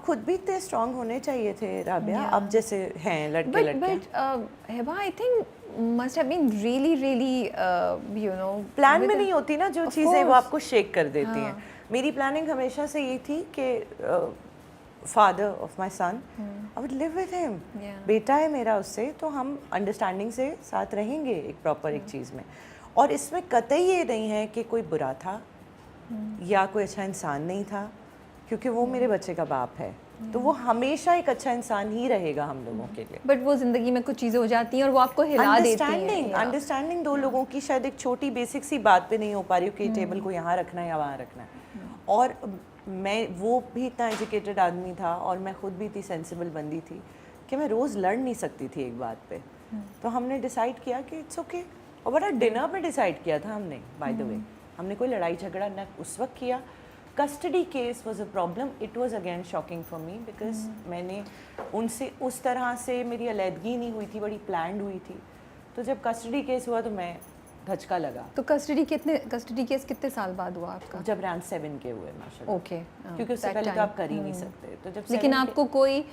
खुद भी इतने स्ट्रांग होने चाहिए थे राबिया, अब जैसे हैं लड़के लड़के। But Heba I think must have been really you know plan में नहीं होती ना जो चीज़ें, वो आपको शेक कर देती हैं। मेरी प्लानिंग हमेशा से ये थी कि father of my son, I would live with him, बेटा है मेरा उससे, तो हम अंडरस्टैंडिंग से साथ रहेंगे एक प्रॉपर एक चीज़ में। और इसमें कतई ये नहीं है कि कोई बुरा था या कोई अच्छा इंसान नहीं था, क्योंकि वो मेरे बच्चे का बाप है, तो वो हमेशा एक अच्छा इंसान ही रहेगा हम लोगों के लिए। बट वो ज़िंदगी में कुछ चीज़ें हो जाती हैं और वो आपको हिला देती हैं। अंडरस्टैंडिंग दो लोगों की शायद एक छोटी बेसिक सी बात पे नहीं हो पा रही हो कि टेबल को यहाँ रखना है या वहाँ रखना है। और मैं, वो भी इतना एजुकेटेड आदमी था और मैं खुद भी इतनी सेंसिबल बंदी थी कि मैं रोज़ लड़ नहीं सकती थी एक बात पे। तो हमने डिसाइड किया कि इट्स ओके। और बड़ा डिनर पे डिसाइड किया था हमने, बाय द वे। हमने कोई लड़ाई झगड़ा न उस वक्त किया। Custody case was a problem, it was again shocking for me, because मैंने उनसे उस तरह से मेरी अलहदगी नहीं हुई थी, बड़ी प्लान्ड हुई थी। तो जब कस्टडी केस हुआ तो मैं धचका लगा। तो कस्टडी केस कितने साल बाद हुआ आपका? जब रैंक 7 के हुए माशाल्लाह। ओके, क्योंकि उससे पहले तो आप कर ही नहीं सकते। तो जब लेकिन आपको कोई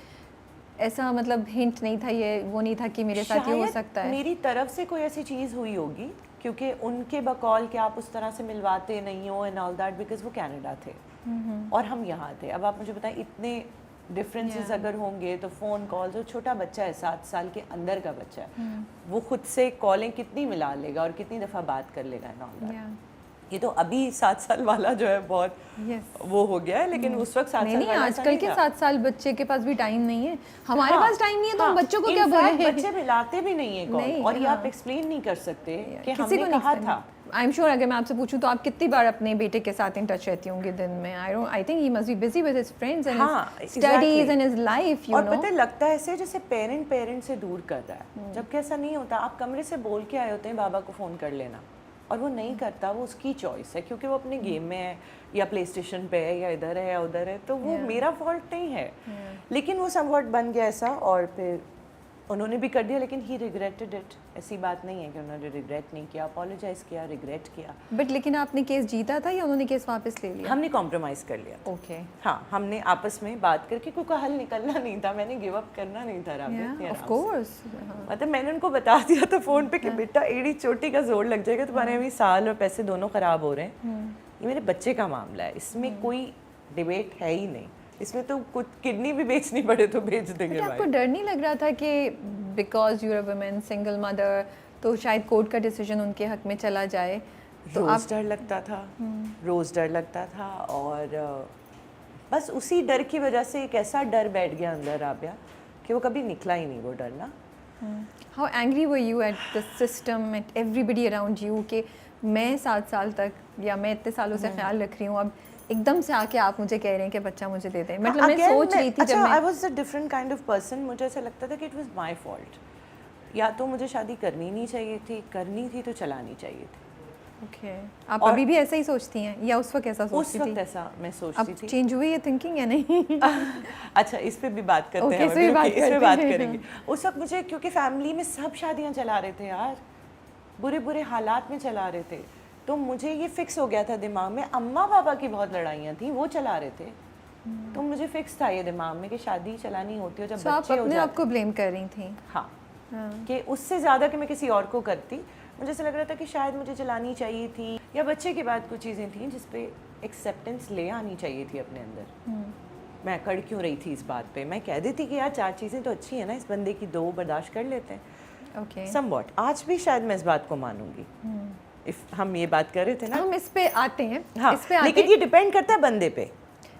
ऐसा मतलब हिंट नहीं था, ये वो नहीं था कि मेरे साथ ये हो सकता है? मेरी तरफ से कोई ऐसी चीज़ हुई होगी, क्योंकि उनके बकौल कि आप उस तरह से मिलवाते नहीं हो एंड ऑल दैट, बिकॉज वो कनाडा थे और हम यहाँ थे। अब आप मुझे बताएं, इतने डिफरेंसेस अगर होंगे तो फ़ोन कॉल, जो छोटा बच्चा है 7 साल के अंदर का बच्चा है, वो खुद से कॉलें कितनी मिला लेगा और कितनी दफ़ा बात कर लेगा एंड ऑल दैट। ये तो अभी 7 साल वाला जो है बहुत वो हो गया है, लेकिन उस वक्त 7 साल नहीं, आजकल के 7 साल बच्चे के पास भी टाइम नहीं है। हमारे पास टाइम नहीं है तो हम बच्चों को क्या बोलें? बच्चे मिलाते भी नहीं है कॉल, और ये आप एक्सप्लेन नहीं कर सकते कि हमने कहा था। आई एम श्योर अगर मैं आपसे पूछूं तो आप कितनी बार अपने बेटे के साथ इन टच रहती होंगी दिन में? I think he must be busy with his friends and his studies and his life, you know. और पता है, लगता है ऐसे जैसे पेरेंट से दूर कर रहा है, जबकि ऐसा नहीं होता। आप कमरे से बोल के आए होते हैं बाबा को फ़ोन कर लेना, और वो नहीं करता, वो उसकी चॉइस है, क्योंकि वो अपने गेम में है या प्ले स्टेशन पे है या इधर है या उधर है, तो वो मेरा फॉल्ट नहीं है। लेकिन वो समवॉट बन गया ऐसा, और फिर उन्होंने भी कर दिया, लेकिन ही रिग्रेटेड इट। ऐसी बात नहीं है कि उन्होंने रिग्रेट नहीं किया, अपोलोजाइज किया, रिग्रेट किया। बट लेकिन आपने केस जीता था या उन्होंने केस वापस ले लिया? हमने कॉम्प्रोमाइज़ कर लिया। ओके, हाँ, हमने आपस में बात करके, कोई हल निकलना नहीं था, मैंने गिव अप करना नहीं था राबिया। ऑफ कोर्स, मतलब मैंने उनको बता दिया था फ़ोन पे कि बेटा एड़ी चोटी का जोर लग जाएगा, तुम्हारे अभी साल और पैसे दोनों ख़राब हो रहे हैं, ये मेरे बच्चे का मामला है, इसमें कोई डिबेट है ही नहीं। इसमें तो कुछ किडनी भी बेचनी पड़े तो बेच देंगे। आपको डर नहीं लग रहा था कि because you are a women, single mother, तो शायद कोर्ट का डिसीजन उनके हक में चला जाए? तो रोज़ डर लगता था, रोज़ डर लगता था, और बस उसी डर की वजह से एक ऐसा डर बैठ गया अंदर राबिया कि वो कभी निकला ही नहीं, वो डर ना। How angry were you at the system, at everybody around you, कि मैं 7 साल तक या मैं इतने सालों से ख्याल रख रही हूँ, अब एकदम से आके आप मुझे कह रहे हैं कि बच्चा मुझे दे दें? मतलब मैं सोच रही थी जब मैं, I was a different kind of person, मुझे ऐसा लगता था कि इट वाज माय फॉल्ट। या तो मुझे शादी करनी नहीं चाहिए थी, करनी थी तो चलानी चाहिए थी। ओके, आप अभी भी ऐसा ही सोचती हैं या उस वक्त ऐसा सोचती थी? उस वक्त ऐसा मैं सोचती थी। अब चेंज हुई है थिंकिंग या नहीं? अच्छा, इस पे भी बात करते हैं, इस पे बात करेंगे। उस वक्त मुझे, क्योंकि फैमिली में सब शादियां चला रहे थे यार, बुरे बुरे हालात में चला रहे थे, तो मुझे ये फिक्स हो गया था दिमाग में। अम्मा पापा की बहुत लड़ाइयाँ थी, वो चला रहे थे, तो मुझे फिक्स था ये दिमाग में कि शादी चलानी होती है जब बच्चे हो जाते। आप अपने आप को ब्लेम कर रही थी? हाँ, कि उससे ज़्यादा कि मैं किसी और को करती, मुझे ऐसा लग रहा था कि शायद मुझे चलानी चाहिए थी, या बच्चे के बाद कुछ चीज़ें थी जिस पे एक्सेप्टेंस ले आनी चाहिए थी अपने अंदर। मैं अकड़ क्यों रही थी इस बात पे? मैं कह देती कि यार 4 चीज़ें तो अच्छी हैं ना इस बंदे की, 2 बर्दाश्त कर लेते हैं। ओके, समवॉट आज भी शायद मैं इस बात को मानूंगी। इफ हम ये बात कर रहे थे ना, हम इस पे आते हैं। हाँ, इस पे आते लेकिन ये डिपेंड करता है बंदे पे।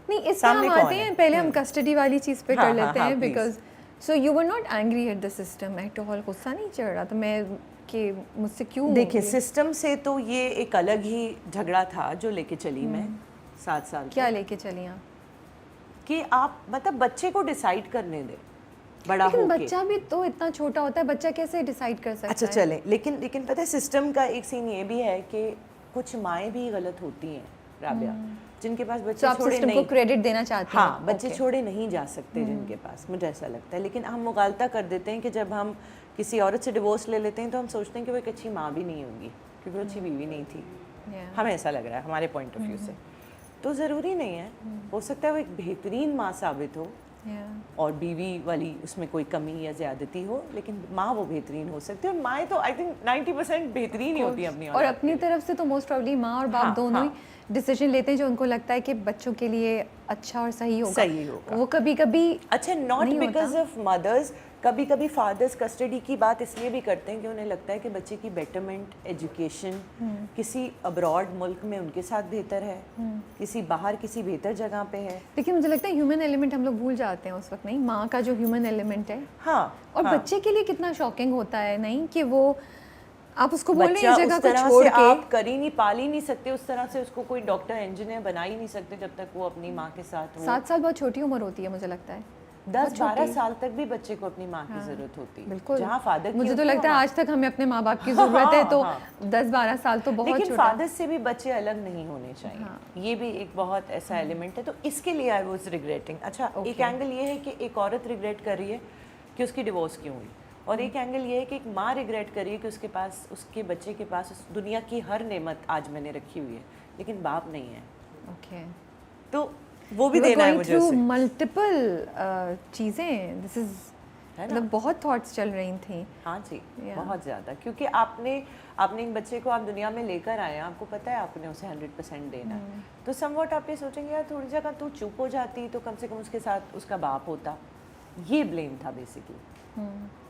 नहीं, इस पे हम आते हैं, पहले हम कस्टडी वाली चीज़ पे कर लेते हैं। Because so you were not angry at the system at all? गुस्सा नहीं चढ़ रहा था मैं कि मुझसे क्यों? देखिए, सिस्टम से तो ये एक अलग ही झगड़ा था जो लेके चली मैं 7 साल। क्या लेके चली आप? कि आप मतलब बच्चे को डिसाइड करने दे, बड़ा लेकिन होके। बच्चा भी तो इतना छोटा होता है, बच्चा कैसे डिसाइड कर सकता है? अच्छा चले, लेकिन पता है सिस्टम का एक सीन ये भी है कि कुछ माएँ भी गलत होती हैं राबिया, जिनके पास बच्चे छोड़े नहीं, को क्रेडिट देना चाहते हैं? हाँ, बच्चे छोड़े नहीं जा सकते जिनके पास, मुझे ऐसा लगता है। लेकिन हम मुगालता कर देते हैं कि जब हम किसी औरत से डिवोर्स ले लेते हैं तो हम सोचते हैं कि वो एक अच्छी माँ भी नहीं होगी क्योंकि वो अच्छी बीवी नहीं थी। हमें ऐसा लग रहा है हमारे पॉइंट ऑफ व्यू से। तो ज़रूरी नहीं है, हो सकता है वो एक बेहतरीन माँ साबित हो Yeah. और बीवी वाली उसमें कोई कमी या ज़्यादती हो, लेकिन माँ वो बेहतरीन हो सकती है। और माएँ तो आई थिंक 90% बेहतरीन ही होती हैं अपनी और औलाद अपनी के लिए। तरफ से तो मोस्ट प्रॉब्ली माँ और बाप हाँ, दोनों हाँ। ही डिसीजन लेते हैं जो उनको लगता है कि बच्चों के लिए अच्छा और सही होगा। सही होगा। वो कभी कभी अच्छा, नॉट नहीं बिकॉज होता। ऑफ मदर्स, कभी कभी फादर्स कस्टडी की बात इसलिए भी करते हैं कि उन्हें लगता है कि बच्चे की बेटरमेंट, एजुकेशन किसी अब्रॉड मुल्क में उनके साथ बेहतर है, किसी बाहर किसी बेहतर जगह पे है। लेकिन मुझे लगता है ह्यूमन एलिमेंट हम लोग भूल जाते हैं उस वक्त, नहीं माँ का जो ह्यूमन एलिमेंट है। हाँ, और हाँ। बच्चे के लिए कितना शॉकिंग होता है नहीं कि वो आप उसको बोल रहे हैं बच्चा इस जगह उस को तरह छोड़ से के आप कर ही नहीं, पाल ही नहीं सकते उस तरह से, उसको कोई डॉक्टर इंजीनियर बना ही नहीं सकते जब तक वो अपनी माँ के साथ हो। 7 साल बहुत छोटी उम्र होती है मुझे लगता है। 10-12 साल तक भी बच्चे को अपनी माँ की जरूरत होती है। बिल्कुल, जहाँ फादर की मुझे तो होती है, लगता है वहाँ- आज तक हमें अपने माँ बाप की जरूरत है, तो हाँ। 10-12 साल तो बहुत लेकिन छोटा। फादर से भी बच्चे अलग नहीं होने चाहिए। ये भी एक बहुत ऐसा एलिमेंट है, तो इसके लिए आई वाज रिग्रेटिंग। अच्छा, एक एंगल ये है कि एक औरत रिग्रेट कर रही है कि उसकी डिवोर्स क्यों हुई, और एक एंगल ये है कि एक माँ रिग्रेट कर रही है कि उसके पास, उसके बच्चे के पास उस दुनिया की हर नेमत आज मैंने रखी हुई है, लेकिन बाप नहीं है। ओके, तो वो भी देना है मुझे उसे। मल्टीपल चीजें, दिस इज है ना? मतलब बहुत थॉट्स चल रही थी। हाँ जी, Yeah. बहुत ज़्यादा, क्योंकि आपने एक बच्चे को आप दुनिया में लेकर आए हैं, आपको पता है आपने उसे 100% देना है। तो समवॉट आप ये सोचेंगे यार थोड़ी जगह तू चुप हो जाती तो कम से कम उसके साथ उसका बाप होता। ये ब्लेम था बेसिकली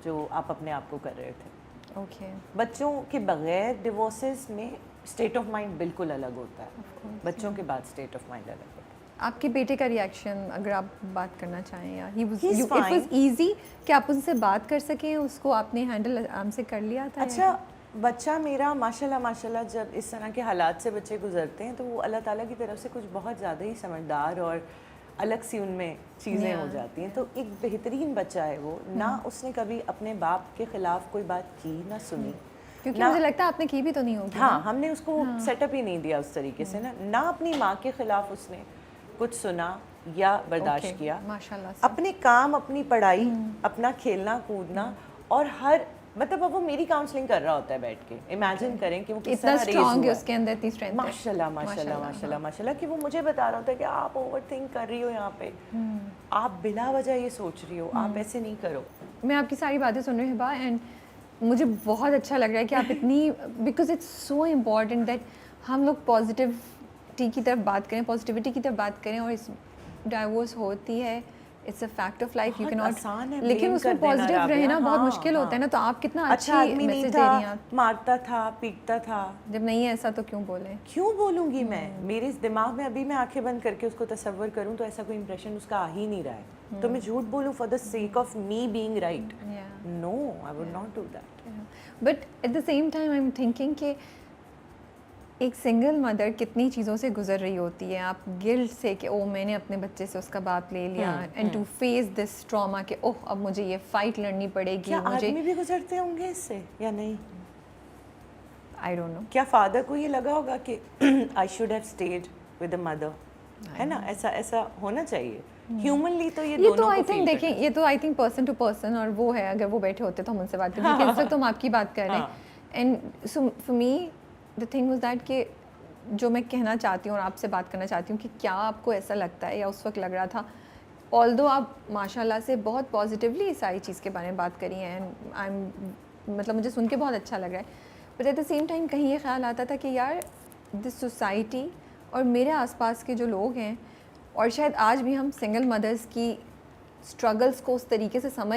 जो आप अपने आप को कर रहे थे। ओके, बच्चों के बगैर डिवोर्सेस में स्टेट ऑफ माइंड बिल्कुल अलग होता है, बच्चों के बाद स्टेट ऑफ माइंड अलग होता है। आपके बेटे का रिएक्शन अगर आप बात करना चाहें, या he was He's it was fine. Easy कि आप उनसे बात कर सकें, उसको आपने हैंडल आराम से कर लिया था? अच्छा, बच्चा मेरा माशाल्लाह माशाल्लाह जब इस तरह के हालात से बच्चे गुजरते हैं तो वो अल्लाह ताला की तरफ से कुछ बहुत ज़्यादा ही समझदार और अलग सी उनमें चीज़ें हो जाती हैं। तो एक बेहतरीन बच्चा है वो, ना उसने कभी अपने बाप के ख़िलाफ़ कोई बात की ना सुनी, क्योंकि ना- मुझे लगता है आपने की भी तो नहीं होगी। हाँ, हमने उसको सेटअप ही नहीं दिया उस तरीके से ना अपनी माँ के ख़िलाफ़ उसने कुछ सुना या बर्दाश्त Okay, किया। माशाल्लाह से। अपने काम, अपनी पढ़ाई, अपना खेलना कूदना, और हर मतलब अब वो मेरी काउंसलिंग कर रहा होता है बैठ के। इमेजिन करें कि वो किस इतना तरह रेज स्ट्रांग हुआ है है। उसके अंदर, इतनी स्ट्रेंथ है। माशाल्लाह माशाल्लाह माशाल्लाह माशाल्लाह, कि वो मुझे बता रहा होता है कि आप ओवर थिंक कर रही हो यहाँ पे, आप बिला वजह ये सोच रही हो, आप ऐसे नहीं करो। मैं आपकी सारी बातें सुन रही हूँ हिबा, एंड मुझे बहुत अच्छा लग रहा है कि आप इतनी, because it's so important that हम लोग पॉजिटिविटी की तरफ बात करें, पॉजिटिविटी की तरफ बात करें। और इस डाइवोर्स होती है, it's a fact of life, you बहुत कैन आसान है नॉट, लेकिन blame उसमें कर देना पॉजिटिव राबिया। रहना बहुत हाँ, मुश्किल होता है ना। तो आप कितना अच्छा अच्छी आदमी नहीं मैसेज दे रही हैं था, आप। मारता था, पीटता था, जब नहीं है ऐसा तो क्यों बोलें? क्यों बोलूँगी मैं? मेरे इस दिमाग में अभी मैं आंखें बंद करके उसको तसव्वुर करूँ तो ऐसा कोई इंप्रेशन उसका आ ही नहीं रहा है। तो मैं झूठ बोलूँ for the sake of me being right? No, I would not do that. But at the same time I am thinking कि एक सिंगल मदर कितनी चीज़ों से गुजर रही होती है। आप गिल्ट से कि ओह मैंने अपने बच्चे से उसका बाप ले लिया, and to face this trauma कि ओह अब मुझे ये फाइट लड़नी पड़ेगी। क्या मुझे आदमी भी गुजरते होंगे इससे या नहीं? I don't know. क्या फादर को ये लगा होगा कि I should have stayed with the mother, है ना? ऐसा होना चाहिए ह्यूमनली। तो ये तो दोनों आई को थिंक feel देखिए, करना ये तो I think person to person, और वो है अगर वो बैठे होते तो हम उनसे बात करें, इस वक्त तो हम आपकी बात कर रहे हैं। And so for me the thing was that कि जो मैं कहना चाहती हूँ और आपसे बात करना चाहती हूँ कि क्या आपको ऐसा लगता है या उस वक्त लग रहा था, ऑल्दो आप माशाल्लाह से बहुत पॉजिटिवली इस सारी चीज़ के बारे में बात करी हैं, एंड आई एम मतलब मुझे सुन के बहुत अच्छा लग रहा है, but at the same time कहीं ये ख्याल आता था कि यार दिस सोसाइटी और मेरे आसपास के जो लोग हैं, और शायद आज भी हम सिंगल मदर्स की स्ट्रगल्स को उस तरीके से समझ